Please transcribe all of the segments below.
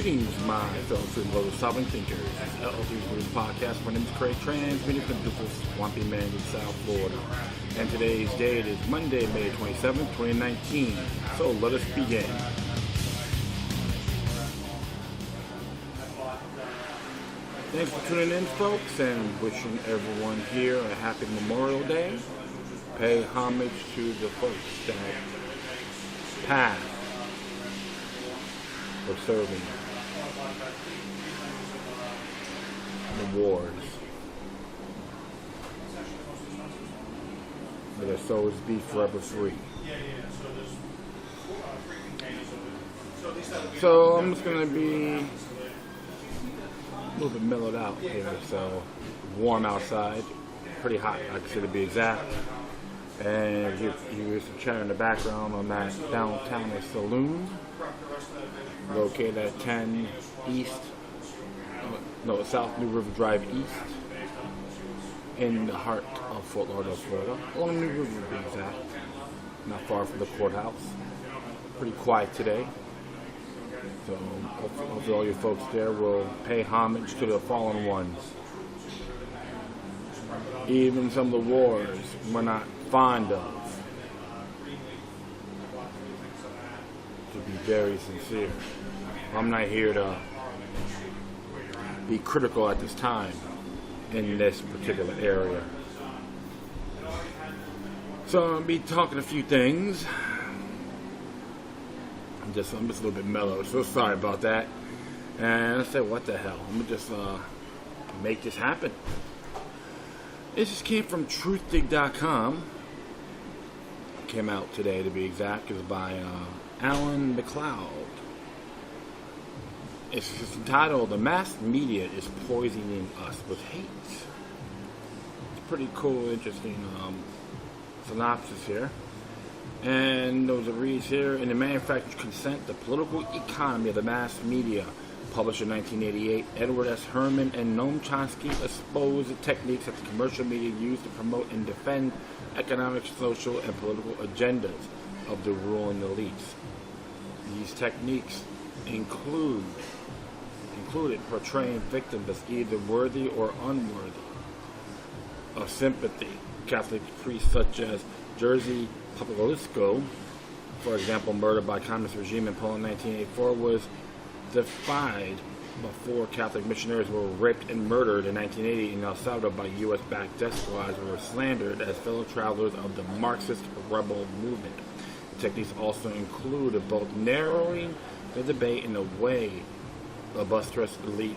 Greetings, my fellow food lovers, solving thinkers. This is LLC's Reading Podcast. My name is Craig, transmitting from the beautiful Swampy Man in South Florida. And today's date is Monday, May 27th, 2019. So let us begin. Thanks for tuning in, folks, and wishing everyone here a happy Memorial Day. Pay homage to the folks that passed for serving the wars. May their souls be forever free. So I'm just going to be a little bit mellowed out here. So warm outside, pretty hot, I consider to be exact. And you hear some chatter in the background on that downtown saloon, located at 10 South New River Drive East, in the heart of Fort Lauderdale, Florida, along New River to be exact, not far from the courthouse. Pretty quiet today, so hopefully all you folks there will pay homage to the fallen ones. Even some of the wars we're not fond of, to be very sincere. I'm not here to be critical at this time in this particular area. So I'm going to be talking a few things. I'm just a little bit mellow, so sorry about that. And I said, what the hell? I'm going to just make this happen. This just came from truthdig.com. Came out today, to be exact. It was by Alan McLeod. It's entitled, "The Mass Media is Poisoning Us with Hate." It's pretty cool, interesting synopsis here. And those it reads here: in the manufactured consent, the political economy of the mass media, published in 1988, Edward S. Herman and Noam Chomsky expose the techniques that the commercial media use to promote and defend economic, social, and political agendas of the ruling elites. These techniques included portraying victims as either worthy or unworthy of sympathy. Catholic priests such as Jerzy Popieluszko, for example, murdered by communist regime in Poland in 1984, was defied before Catholic missionaries were raped and murdered in 1980 in El Salvador by U.S.-backed death squads, were slandered as fellow travelers of the Marxist rebel movement. The techniques also included both narrowing the debate in a way the illustrious elite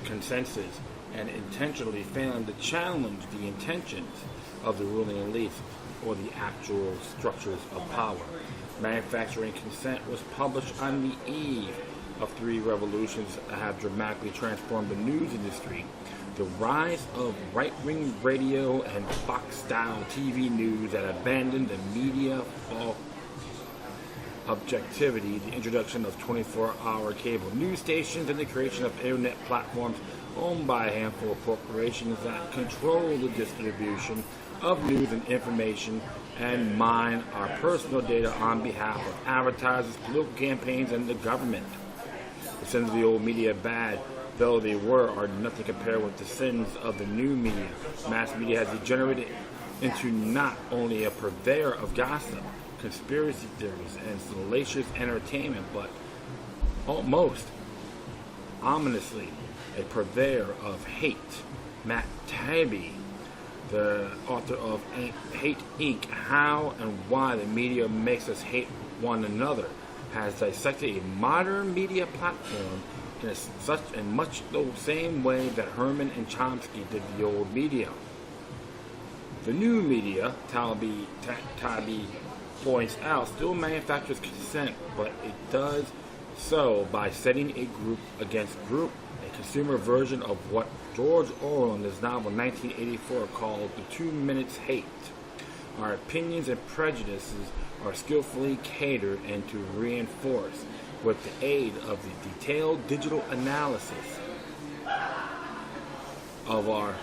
consensus and intentionally failing to challenge the intentions of the ruling elites or the actual structures of power. Manufacturing Consent was published on the eve of three revolutions that have dramatically transformed the news industry: the rise of right-wing radio and Fox-style TV news that abandoned the media false objectivity, the introduction of 24-hour cable news stations, and the creation of internet platforms owned by a handful of corporations that control the distribution of news and information and mine our personal data on behalf of advertisers, political campaigns, and the government. The sins of the old media, bad though they were, are nothing compared with the sins of the new media. Mass media has degenerated into not only a purveyor of gossip, conspiracy theories, and salacious entertainment, but almost ominously a purveyor of hate. Matt Taibbi, the author of Hate Inc., How and Why the Media Makes Us Hate One Another, has dissected a modern media platform in much the same way that Herman and Chomsky did the old media. The new media, Taibbi points out, still manufactures consent, but it does so by setting a group against group, a consumer version of what George Orwell in his novel 1984 called the 2 minutes hate. Our opinions and prejudices are skillfully catered and to reinforce with the aid of the detailed digital analysis of our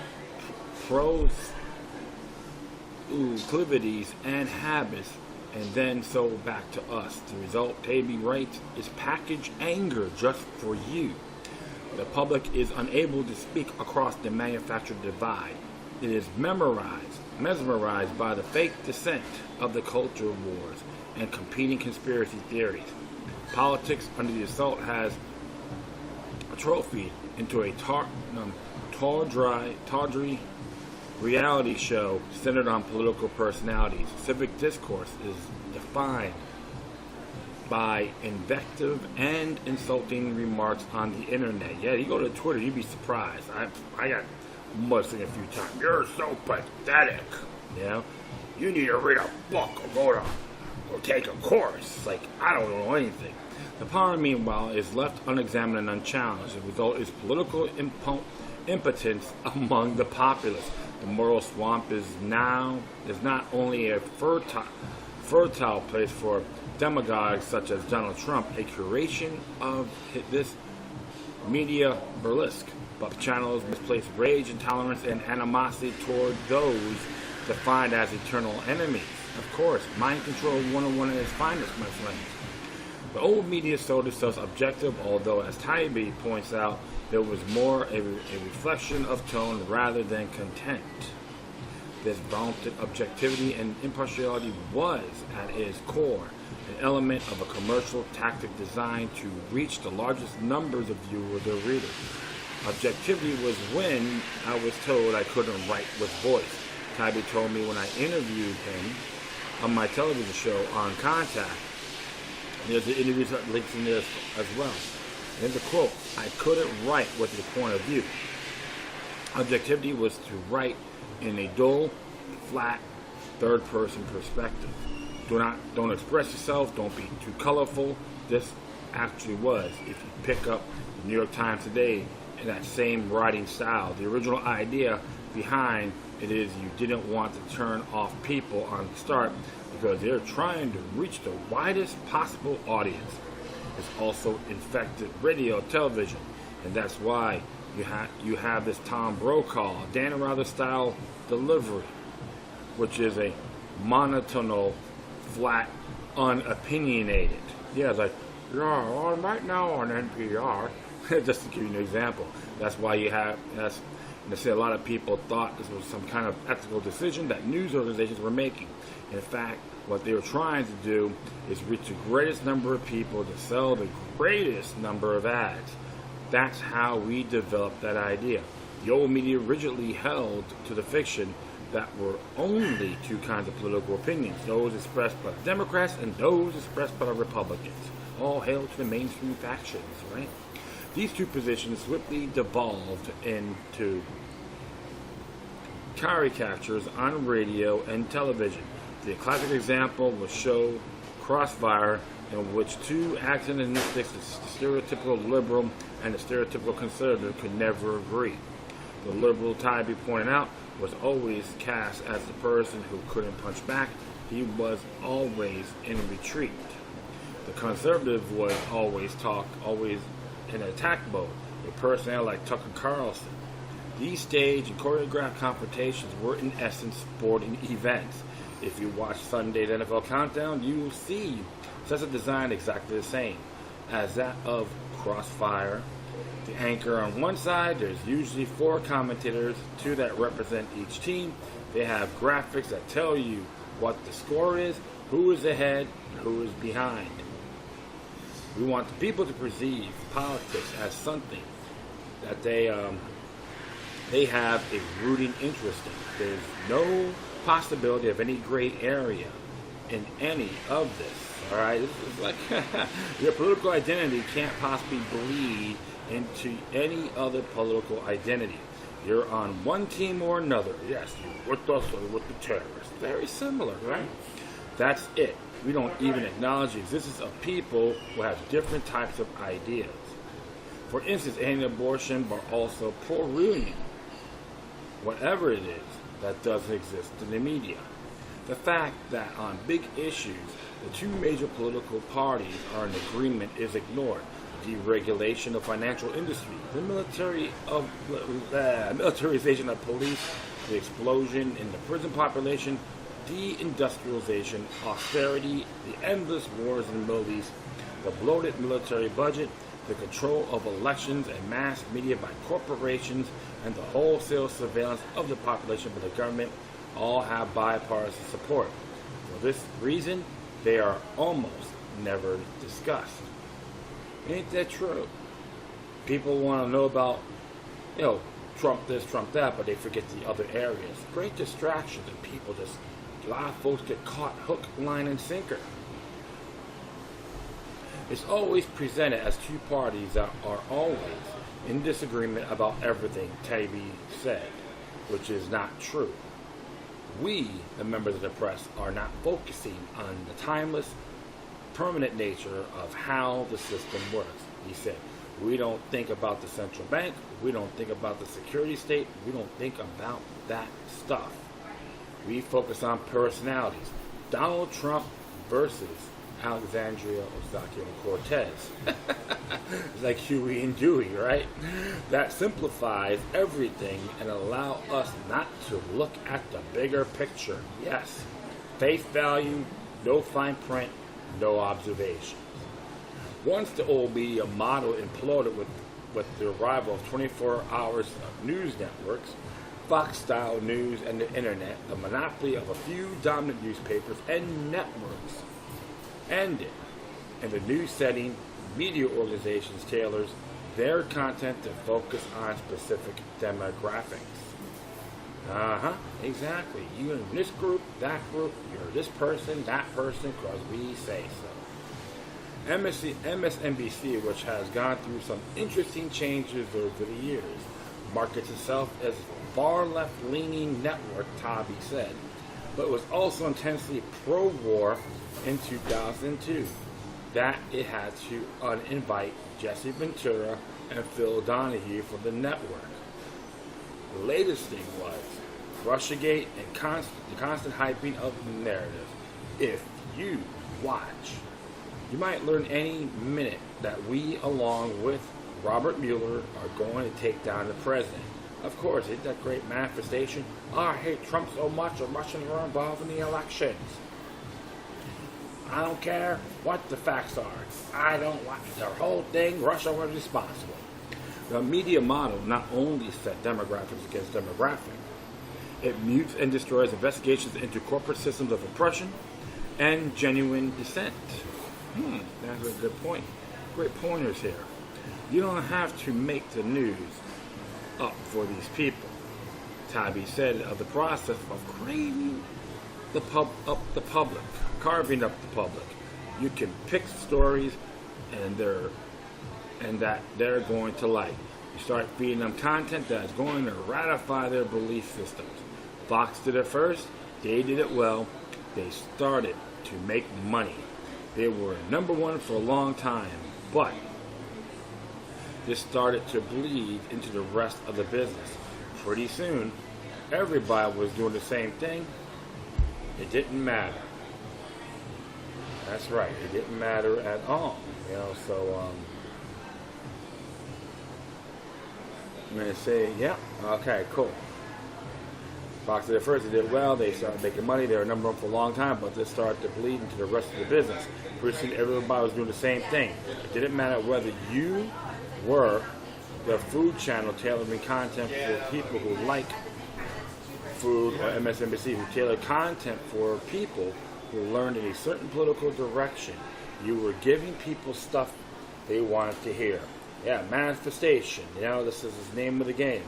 proclivities and habits and then sold back to us. The result, Taibbi writes, is packaged anger just for you. The public is unable to speak across the manufactured divide. It is mesmerized by the fake descent of the culture wars and competing conspiracy theories. Politics under the assault has atrophied into a tawdry reality show centered on political personalities. Civic discourse is defined by invective and insulting remarks on the internet. Yeah, you go to Twitter, you'd be surprised. I got mustard a few times. You're so pathetic. You know, you need to read a book or take a course. Like, I don't know anything. The power, meanwhile, is left unexamined and unchallenged. The result is political impotence among the populace. The moral swamp is not only a fertile place for demagogues such as Donald Trump, a curation of this media burlesque, but channels misplaced rage, intolerance, and animosity toward those defined as eternal enemies. Of course, mind control 101 at its finest, my friends. The old media sold itself objective, although, as Taibbi points out, there was more a reflection of tone rather than content. This vaunted objectivity and impartiality was, at its core, an element of a commercial tactic designed to reach the largest numbers of viewers or readers. Objectivity was when I was told I couldn't write with voice. Taibbi told me when I interviewed him on my television show on Contact. There's an interview that links in there as well. And there's a quote, I couldn't write with your point of view. Objectivity was to write in a dull, flat, third-person perspective. Don't express yourself, don't be too colorful. This actually was, if you pick up the New York Times today, in that same writing style. The original idea behind it is you didn't want to turn off people on the start because they're trying to reach the widest possible audience. It's also infected radio, television, and that's why you have this Tom Brokaw, Dan Rather style delivery, which is a monotonal, flat, unopinionated. Yeah, it's like, yeah, right now on NPR. Just to give you an example, that's why they say a lot of people thought this was some kind of ethical decision that news organizations were making. In fact, what they were trying to do is reach the greatest number of people to sell the greatest number of ads. That's how we developed that idea. The old media rigidly held to the fiction that were only two kinds of political opinions, those expressed by the Democrats and those expressed by the Republicans. All hail to the mainstream factions, right? These two positions swiftly devolved into caricatures on radio and television. The classic example was show Crossfire, in which two accidentists, the stereotypical liberal and the stereotypical conservative, could never agree. The liberal, Taibbi pointed out, was always cast as the person who couldn't punch back. He was always in retreat. The conservative was always in attack mode, a personnel like Tucker Carlson. These staged and choreographed confrontations were in essence sporting events. If you watch Sunday's NFL Countdown, you will see such a design exactly the same as that of Crossfire. The anchor on one side, there's usually 4 commentators, 2 that represent each team. They have graphics that tell you what the score is, who is ahead, and who is behind. We want the people to perceive politics as something that they have a rooting interest in. There's no possibility of any gray area in any of this. All right, this is like your political identity can't possibly bleed into any other political identity. You're on one team or another. Yes, you're with us or with the terrorists. Very similar, right? That's it. We don't even acknowledge the existence of people who have different types of ideas. For instance, anti-abortion, but also pro-union. Whatever it is that doesn't exist in the media. The fact that on big issues, the two major political parties are in agreement is ignored. Deregulation of financial industry, the militarization of police, the explosion in the prison population, deindustrialization, austerity, the endless wars in the Middle East, the bloated military budget, the control of elections and mass media by corporations, and the wholesale surveillance of the population by the government all have bipartisan support. For this reason, they are almost never discussed. Ain't that true? People want to know about, Trump this, Trump that, but they forget the other areas. Great distractions, and people a lot of folks get caught hook, line, and sinker. It's always presented as two parties that are always in disagreement about everything, Tabby said, which is not true. We, the members of the press, are not focusing on the timeless, permanent nature of how the system works. He said, we don't think about the central bank, we don't think about the security state, we don't think about that stuff. We focus on personalities. Donald Trump versus Alexandria Ocasio-Cortez. It's like Huey and Dewey, right? That simplifies everything and allow us not to look at the bigger picture. Yes, face value, no fine print, no observation. Once the old media model imploded with the arrival of 24 hours of news networks, Fox-style news and the internet, the monopoly of a few dominant newspapers and networks ended. In the new setting, media organizations tailors their content to focus on specific demographics. Exactly. You in this group, that group, you're this person, that person, because we say so. MSNBC, which has gone through some interesting changes over the years, markets itself as a far left-leaning network, Tabby said, but was also intensely pro-war in 2002. That it had to uninvite Jesse Ventura and Phil Donahue from the network. The latest thing was Russiagate and the constant hyping of the narrative. If you watch, you might learn any minute that we, along with Robert Mueller, are going to take down the president. Of course, isn't that great manifestation? I hate Trump so much, the Russians were involved in the elections. I don't care what the facts are. I don't want the whole thing. Russia was responsible. The media model not only set demographics against demographic, it mutes and destroys investigations into corporate systems of oppression and genuine dissent. That's a good point. Great pointers here. You don't have to make the news up for these people. Tabby said of the process of creating carving up the public. You can pick stories and that they're going to like. You start feeding them content that's going to ratify their belief systems. Fox did it first. They did it well. They started to make money. They were number one for a long time, but this started to bleed into the rest of the business. Pretty soon, everybody was doing the same thing. It didn't matter. That's right. It didn't matter at all. So I'm going to say, yeah, okay, cool. Fox did it first. They did well. They started making money. They were number one for a long time, but this started to bleed into the rest of the business. Pretty soon, everybody was doing the same thing. It didn't matter whether you were the food channel tailoring content for people who like food, or MSNBC who tailored content for people who learned in a certain political direction. You were giving people stuff they wanted to hear. Yeah, manifestation. This is the name of the game.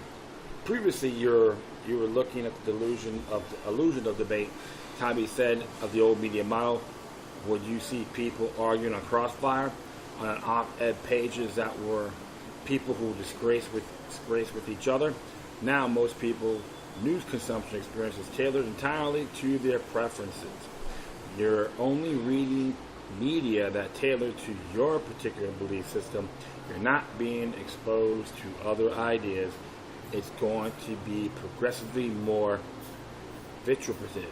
Previously, you were looking at the illusion of debate. Tabby said of the old media model, would you see people arguing on Crossfire on op-ed pages that were people who disgrace with each other? Now, most people news consumption experience is tailored entirely to their preferences. You're only reading media that tailored to your particular belief system. You're not being exposed to other ideas. It's going to be progressively more vituperative.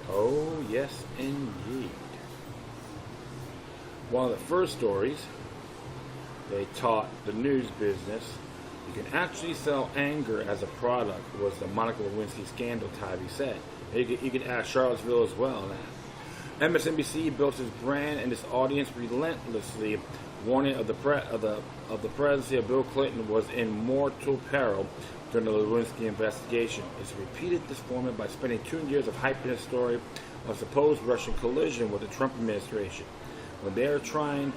Oh, yes, indeed. One of the first stories they taught the news business, You can actually sell anger as a product, was the Monica Lewinsky scandal, Tybee said. You could add Charlottesville as well. MSNBC built its brand and its audience relentlessly, warning of the presidency of Bill Clinton was in mortal peril during the Lewinsky investigation. It's repeated this format by spending 2 years of hyping a story of supposed Russian collusion with the Trump administration. What they are trying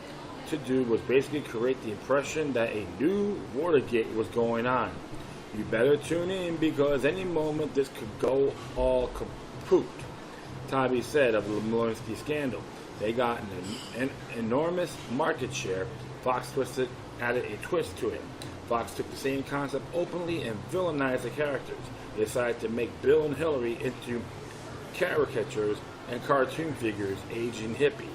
to do was basically create the impression that a new Watergate was going on. You better tune in because any moment this could go all kaput, Tybee said of the Lewinsky scandal. They got an enormous market share. Fox added a twist to it. Fox took the same concept openly and villainized the characters. They decided to make Bill and Hillary into caricatures and cartoon figures, aging hippies.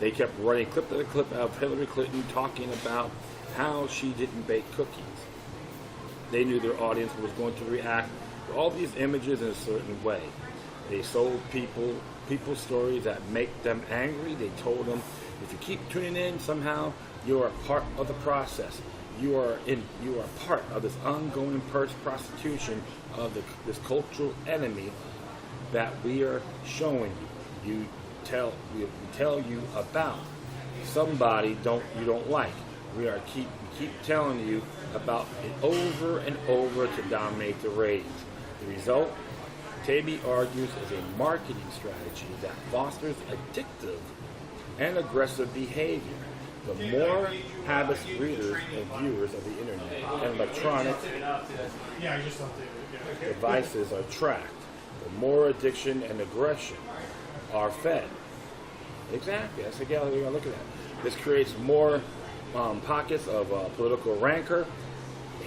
They kept running clip after clip of Hillary Clinton talking about how she didn't bake cookies. They knew their audience was going to react to all these images in a certain way. They sold people stories that make them angry. They told them, if you keep tuning in, somehow you are part of the process. You are part of this ongoing prostitution of this cultural enemy that we are showing you. We tell you about somebody you don't like. We keep telling you about it over and over to dominate the ratings. The result, Tybee argues, is a marketing strategy that fosters addictive and aggressive behavior. The more habits readers and viewers of the internet and electronic devices are tracked, the more addiction and aggression are fed. Exactly. That's exactly how we look at that. This creates more pockets of political rancor.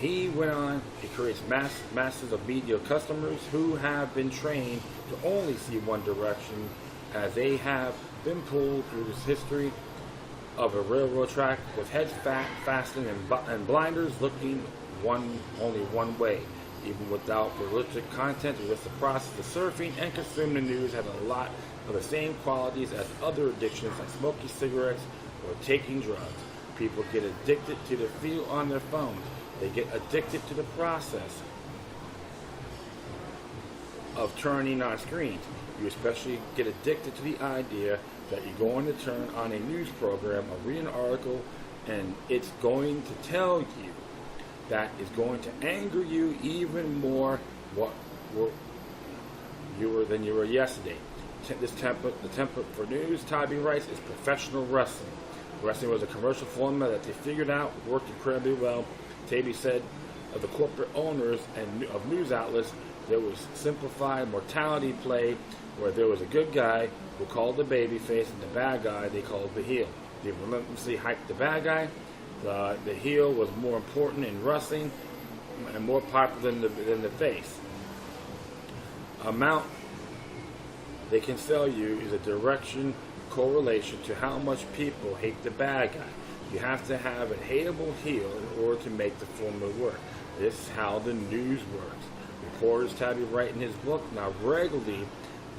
He went on, it creates masses of media customers who have been trained to only see one direction, as they have been pulled through this history of a railroad track with heads fastened and blinders looking only one way. Even without religious content, or just the process of surfing and consuming the news has a lot of the same qualities as other addictions like smoking cigarettes or taking drugs. People get addicted to the feel on their phones. They get addicted to the process of turning on screens. You especially get addicted to the idea that you're going to turn on a news program or read an article and it's going to tell you that is going to anger you even more than you were yesterday. The template for news, Tybee writes, is professional wrestling. Wrestling was a commercial format that they figured out worked incredibly well. Tybee said of the corporate owners and of news outlets, there was simplified mortality play where there was a good guy who called the babyface and the bad guy they called the heel. They relentlessly hyped the bad guy. The heel was more important in wrestling and more popular than the face. Amount they can sell you is a direction correlation to how much people hate the bad guy. You have to have a hateable heel in order to make the formula work. This is how the news works. Reporters, Tybee write in his book, now regularly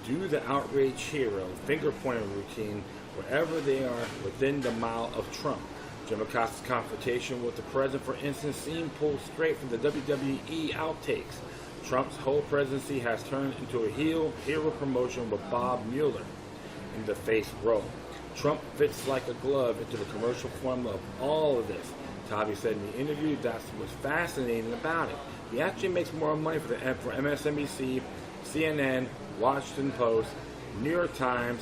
do the outrage hero finger-pointing routine wherever they are within the mile of Trump. Jim Acosta's confrontation with the president, for instance, seemed pulled straight from the WWE outtakes. Trump's whole presidency has turned into a heel hero promotion with Bob Mueller in the face role. Trump fits like a glove into the commercial formula of all of this. Tybee said in the interview that's what's fascinating about it. He actually makes more money for MSNBC, CNN, Washington Post, New York Times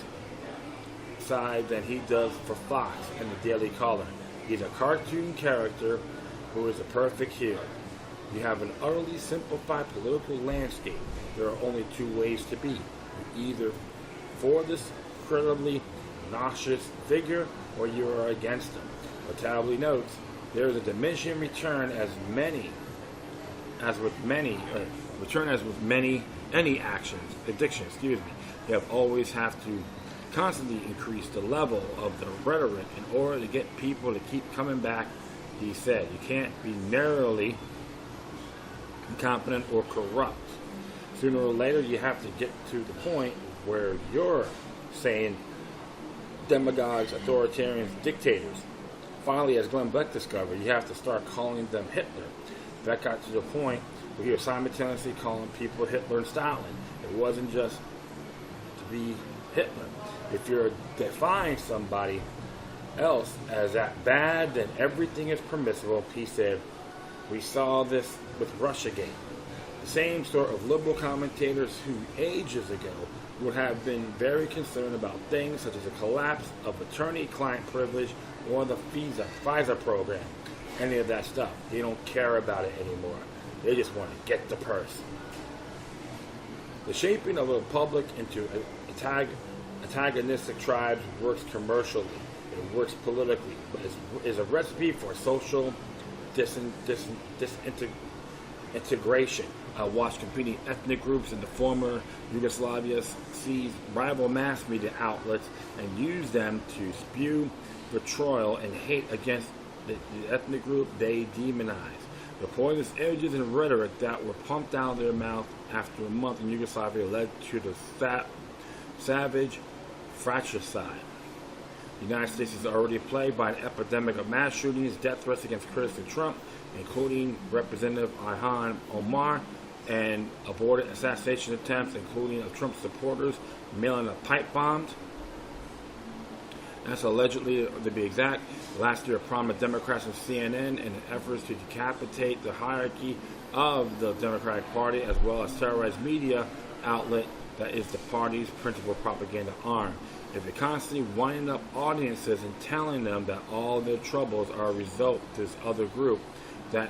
side than he does for Fox and the Daily Caller. He's a cartoon character who is a perfect heel. You have an utterly simplified political landscape. There are only two ways to be. You're either for this incredibly nauseous figure or you are against him. But Tybee notes, there is a diminishing return as with any addiction, you have always have to constantly increase the level of the rhetoric in order to get people to keep coming back. He said, you can't be narrowly incompetent or corrupt. Sooner or later, you have to get to the point where you're saying demagogues, authoritarians, dictators. Finally, as Glenn Beck discovered, you have to start calling them Hitler. That got to the point where he was simultaneously calling people Hitler and Stalin. It wasn't just to be Hitler. If you're defining somebody else as that bad, then everything is permissible. He said, we saw this with Russiagate. The same sort of liberal commentators who ages ago would have been very concerned about things such as the collapse of attorney-client privilege or the FISA program. Any of that stuff. They don't care about it anymore. They just want to get the purse. The shaping of a republic into antagonistic tribes works commercially. It works politically, but is a recipe for social disintegration. Watch competing ethnic groups in the former Yugoslavia seize rival mass media outlets and use them to spew vitriol and hate against the ethnic group they demonize. The poisonous images and rhetoric that were pumped out of their mouth after a month in Yugoslavia led to the savage fratricide. The United States is already plagued by an epidemic of mass shootings, death threats against President Trump, including Representative Ilhan Omar, and aborted assassination attempts, including of Trump supporters mailing up pipe bombs. That's allegedly, to be exact, last year prominent Democrats and CNN in efforts to decapitate the hierarchy of the Democratic Party, as well as terrorize media outlet that is the party's principal propaganda arm. If you're constantly winding up audiences and telling them that all their troubles are a result of this other group that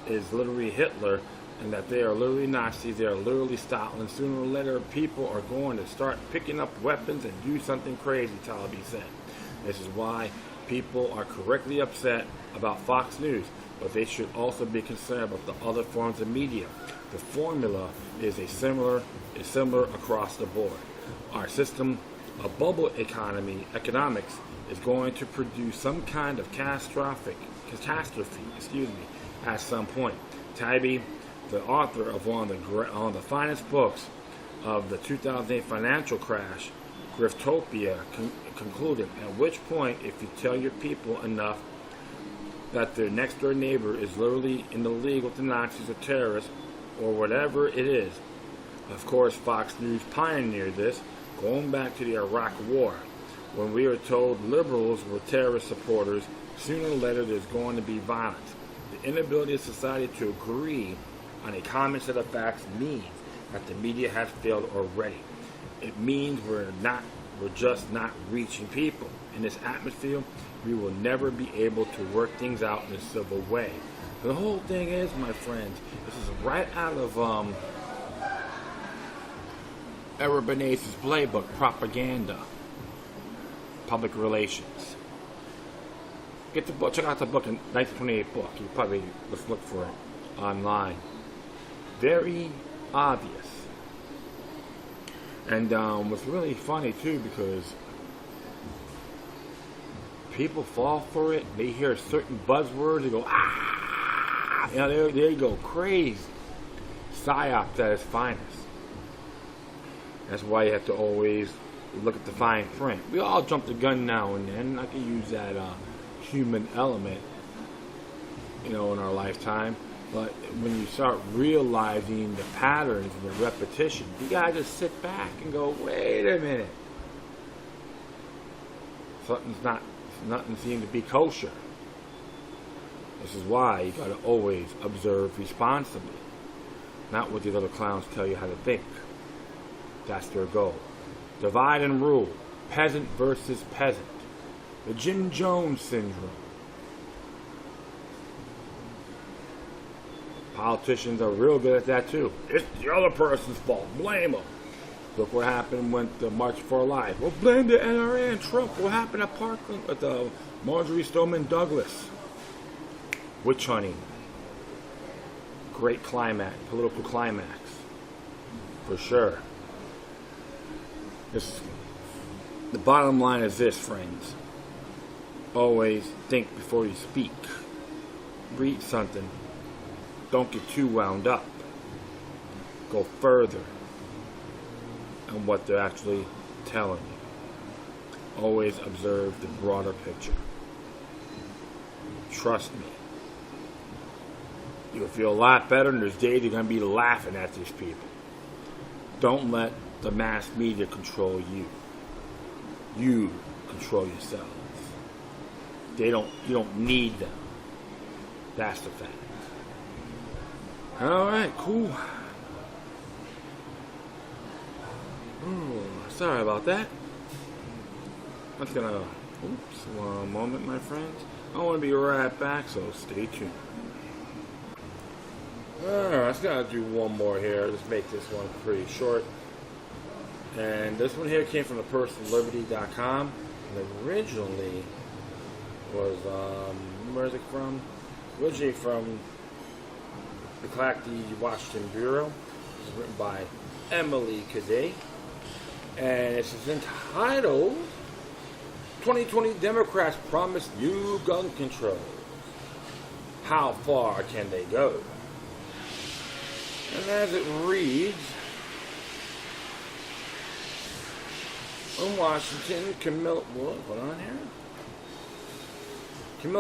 is literally Hitler, and that they are literally Nazis, they are literally Stalin, sooner or later people are going to start picking up weapons and do something crazy, Taliban said. This is why people are correctly upset about Fox News, but they should also be concerned about the other forms of media. The formula is similar across the board. Our system of bubble economics is going to produce some kind of catastrophe, at some point. Taibbi, the author of one of the finest books of the 2008 financial crash, Griftopia, concluded, at which point, if you tell your people enough that their next door neighbor is literally in the league with the Nazis or terrorists or whatever it is. Of course, Fox News pioneered this, going back to the Iraq War. When we are told liberals were terrorist supporters, sooner or later there's going to be violence. The inability of society to agree on a common set of facts means that the media has failed already. It means we're just not reaching people. In this atmosphere, we will never be able to work things out in a civil way. The whole thing is, my friends, this is right out of Edward Bernays' playbook, Propaganda, Public Relations. Get the book, check out the book, in 1928 book. You probably, let's look for it online. Very obvious. And what's really funny too, because people fall for it. They hear certain buzzwords, they go, ah! You know, they go crazy. PSYOPs at its finest. That's why you have to always look at the fine print. We all jump the gun now and then. I can use that human element, in our lifetime. But when you start realizing the patterns and the repetition, you gotta just sit back and go, wait a minute. Nothing seems to be kosher. This is why you gotta always observe responsibly. Not what these other clowns tell you how to think. That's their goal. Divide and rule. Peasant versus peasant. The Jim Jones syndrome. Politicians are real good at that too. It's the other person's fault. Blame them. Look what happened with the March for Life. Well, blame the NRA and Trump. What happened at Parkland with Marjorie Stoneman Douglas? Witch hunting. Great climax, political climax. For sure. The bottom line is this, friends. Always think before you speak. Read something. Don't get too wound up. Go further on what they're actually telling you. Always observe the broader picture. Trust me. You'll feel a lot better, and there's days you're going to be laughing at these people. Don't let the mass media control you. You control yourselves. You don't need them. That's the fact. Alright, cool. Oh, sorry about that. That's gonna... Oops, one moment, my friends. I want to be right back, so stay tuned. Alright, I just gotta do one more here. Just make this one pretty short. And this one here came from the personalliberty.com. And originally was, where is it from? Originally from the Clackamas Washington Bureau. It was written by Emily Cadet. And it's entitled 2020 Democrats Promise New Gun Control. How far can they go? And as it reads, in Washington, Camilla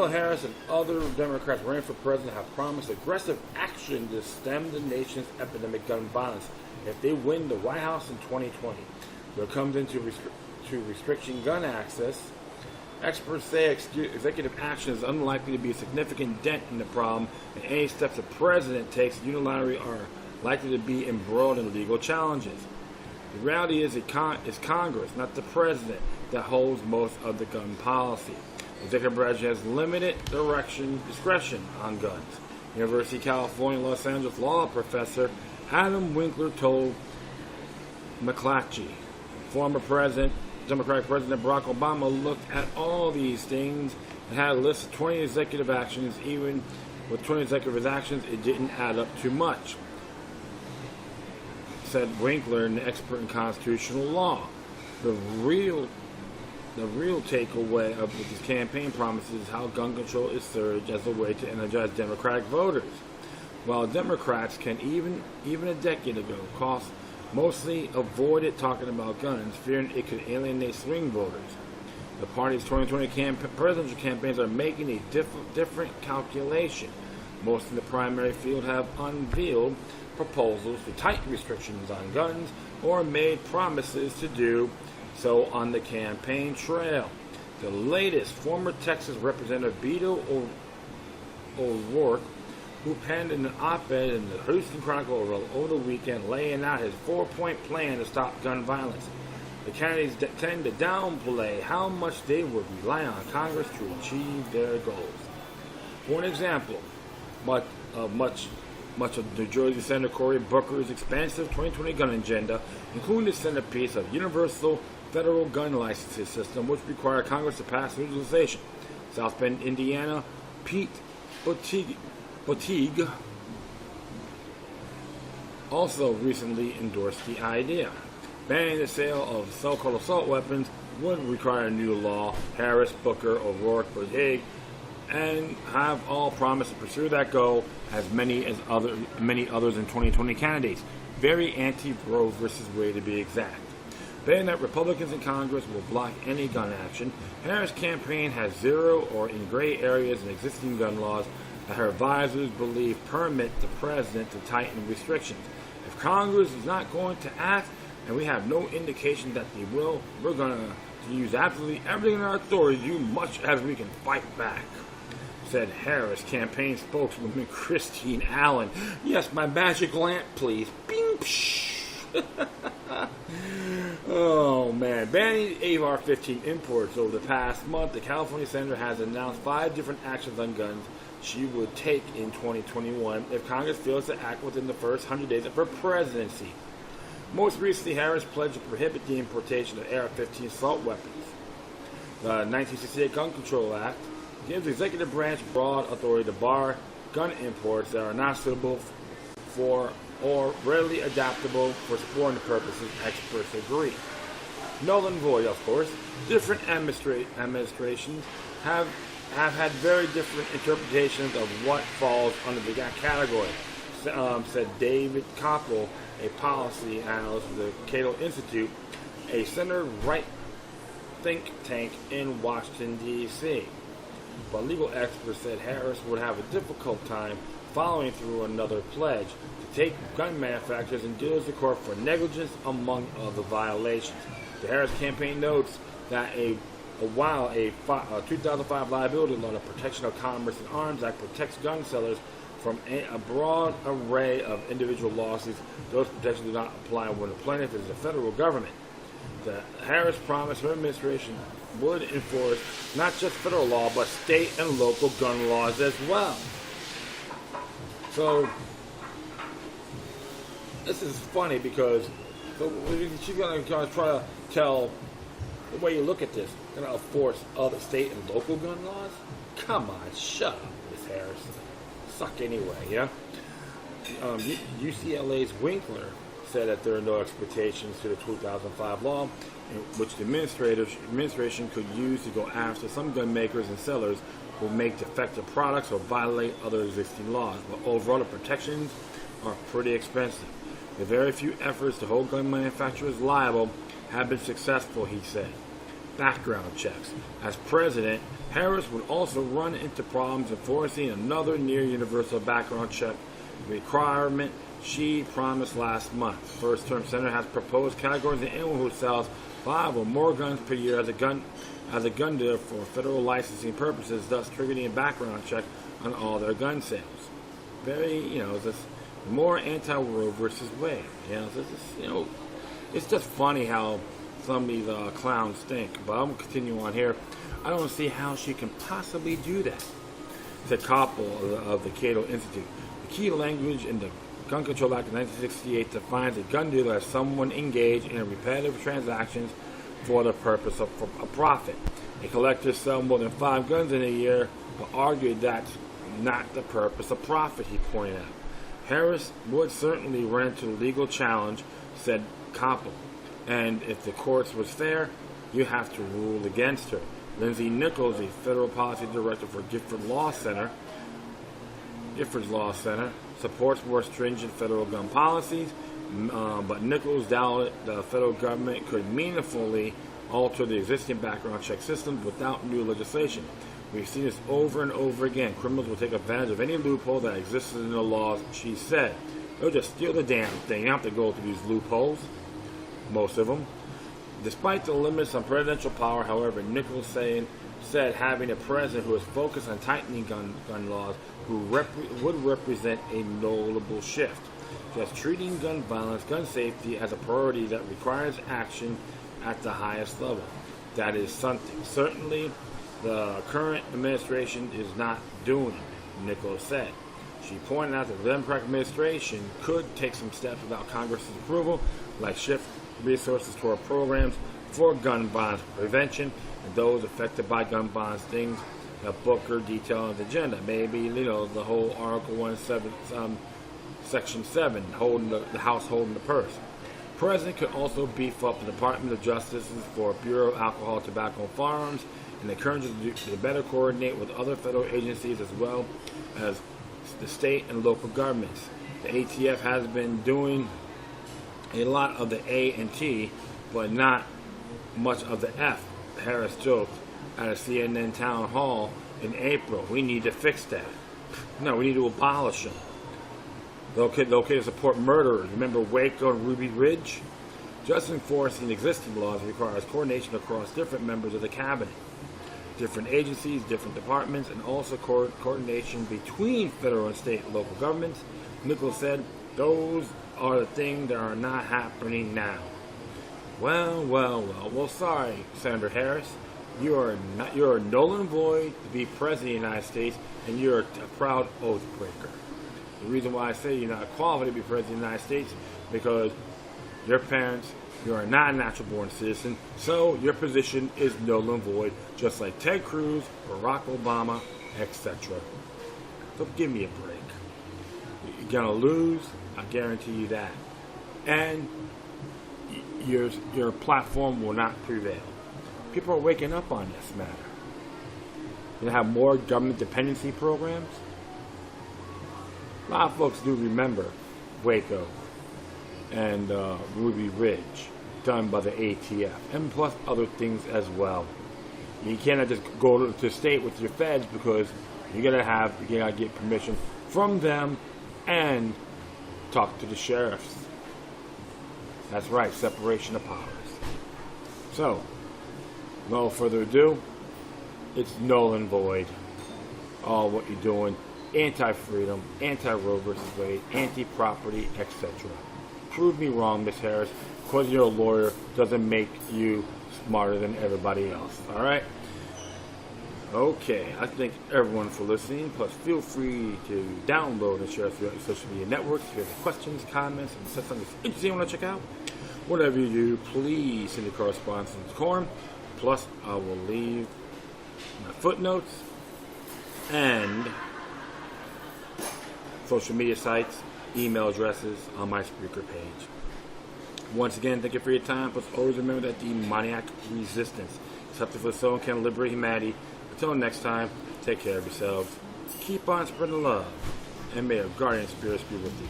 Harris and other Democrats running for president have promised aggressive action to stem the nation's epidemic gun violence if they win the White House in 2020. When it comes into restriction gun access, experts say executive action is unlikely to be a significant dent in the problem, and any steps the president takes unilaterally are likely to be embroiled in legal challenges. The reality is it's Congress, not the president, that holds most of the gun policy. The executive branch has limited discretion on guns. University of California, Los Angeles law professor Adam Winkler told McClatchy, former Democratic President Barack Obama looked at all these things and had a list of 20 executive actions. Even with 20 executive actions, it didn't add up too much, said Winkler, an expert in constitutional law. The real takeaway of this campaign promises is how gun control is served as a way to energize Democratic voters. While Democrats can even a decade ago mostly avoided talking about guns, fearing it could alienate swing voters. The party's 2020 presidential campaigns are making a different calculation. Most in the primary field have unveiled proposals to tighten restrictions on guns or made promises to do so on the campaign trail. The latest, former Texas Representative Beto O'Rourke, who penned an op-ed in the Houston Chronicle over the weekend laying out his 4-point plan to stop gun violence. The candidates tend to downplay how much they would rely on Congress to achieve their goals. For an example, much of New Jersey Senator Cory Booker's expansive 2020 gun agenda, including the centerpiece of universal federal gun licensing system, which required Congress to pass legalization. South Bend, Indiana, Pete Buttigieg also recently endorsed the idea. Banning the sale of so-called assault weapons would require a new law. Harris, Booker, O'Rourke, Buttigieg, and have all promised to pursue that goal, as many others in 2020 candidates. Very anti-Roe versus Wade to be exact. Betting that Republicans in Congress will block any gun action, Harris' campaign has zero or in gray areas in existing gun laws that her advisors believe permit the president to tighten restrictions. If Congress is not going to act, and we have no indication that they will, we're going to use absolutely everything in our authority to do much as we can fight back, said Harris campaign spokeswoman Christine Allen. Yes, my magic lamp, please. Bing, psh. Oh, man. Banning AR-15 imports over the past month, the California senator has announced 5 different actions on guns she would take in 2021 if Congress fails to act within the first 100 days of her presidency. Most recently, Harris pledged to prohibit the importation of AR-15 assault weapons. The 1968 Gun Control Act gives the executive branch broad authority to bar gun imports that are not suitable for or readily adaptable for sporting purposes, experts agree. Null and void, of course. Different administrations have had very different interpretations of what falls under the category, said David Koppel, a policy analyst of the Cato Institute, a center-right think tank in Washington, D.C. but legal experts said Harris would have a difficult time following through another pledge to take gun manufacturers and dealers to court for negligence, among other violations. The Harris campaign notes that while a 2005 liability law, the Protection of Commerce and Arms Act, protects gun sellers from a broad array of individual lawsuits, those protections do not apply when the plaintiff is the federal government. The Harris promised her administration would enforce not just federal law, but state and local gun laws as well. So, this is funny because she's going to try to tell the way you look at this, going to enforce other state and local gun laws? Come on, shut up, Miss Harris. Suck anyway, yeah? UCLA's Winkler said that there are no expectations to the 2005 law, which the administration could use to go after some gun makers and sellers who make defective products or violate other existing laws. But overall, the protections are pretty expensive. The very few efforts to hold gun manufacturers liable have been successful, he said. Background checks. As president, Harris would also run into problems enforcing another near-universal background check requirement she promised last month. First-term senator has proposed categories of anyone who sells 5 or more guns per year as a gun dealer for federal licensing purposes, thus triggering a background check on all their gun sales. Very, this more anti-Roe versus Wade. It's just funny how some of these clowns think. But I'm going to continue on here. I don't see how she can possibly do that, said Koppel of the Cato Institute. The key language in the Gun Control Act of 1968 defines a gun dealer as someone engaged in repetitive transactions for the purpose of a profit. A collector sells more than 5 guns in a year, but argued that's not the purpose of profit, he pointed out. Harris would certainly run into a legal challenge, said Koppel. And if the courts was fair, you have to rule against her. Lindsay Nichols, a federal policy director for Giffords Law Center, supports more stringent federal gun policies, but Nichols doubted the federal government could meaningfully alter the existing background check system without new legislation. We've seen this over and over again. Criminals will take advantage of any loophole that exists in the laws, she said. They'll just steal the damn thing. You don't have to go through these loopholes, most of them. Despite the limits on presidential power, however, Nichols said having a president who is focused on tightening gun laws would represent a notable shift. Just treating gun violence, gun safety as a priority that requires action at the highest level. That is something. Certainly, the current administration is not doing, Nichols said. She pointed out that the Democratic administration could take some steps without Congress's approval, like shift resources toward programs for gun violence prevention and those affected by gun violence, things that Booker detailed on the agenda. Maybe, the whole Article 1, Section 7, the House holding the purse. The President could also beef up the Department of Justice for Bureau of Alcohol, Tobacco, and Firearms, and encourage it to better coordinate with other federal agencies as well as the state and local governments. The ATF has been doing a lot of the A and T, but not much of the F, Harris joked at a CNN town hall in April. We need to fix that. No, we need to abolish them. They're okay to support murderers. Remember Waco and Ruby Ridge? Just enforcing existing laws requires coordination across different members of the cabinet, different agencies, different departments, and also coordination between federal and state and local governments. Nichols said those are the things that are not happening now. Well, sorry, Senator Harris. You're null and void to be president of the United States, and you're a proud oath breaker. The reason why I say you're not qualified to be president of the United States because your parents, you are not a natural born citizen, so your position is null and void, just like Ted Cruz, Barack Obama, etc. So give me a break. You're gonna lose, I guarantee you that. And your platform will not prevail. People are waking up on this matter. You're gonna have more government dependency programs. A lot of folks do remember Waco and Ruby Ridge, done by the ATF, and plus other things as well. You cannot just go to state with your feds because you gotta get permission from them and talk to the sheriffs. That's right, separation of powers. So, no further ado, it's null and void. All what you're doing, anti-freedom, anti-Roe versus Wade, anti-property, etc. Prove me wrong, Miss Harris, because you're a lawyer doesn't make you smarter than everybody else. All right? Okay, I thank everyone for listening. Plus, feel free to download and share through social media networks. If you have any questions, comments, and something that's interesting you want to check out, whatever you do, please send your correspondence to Corn. Plus, I will leave my footnotes and social media sites, email addresses on my Spreaker page. Once again, thank you for your time. Plus, always remember that demoniac resistance is something for the soul and can liberate humanity. Until next time, take care of yourselves. Keep on spreading love, and may our guardian spirits be with you.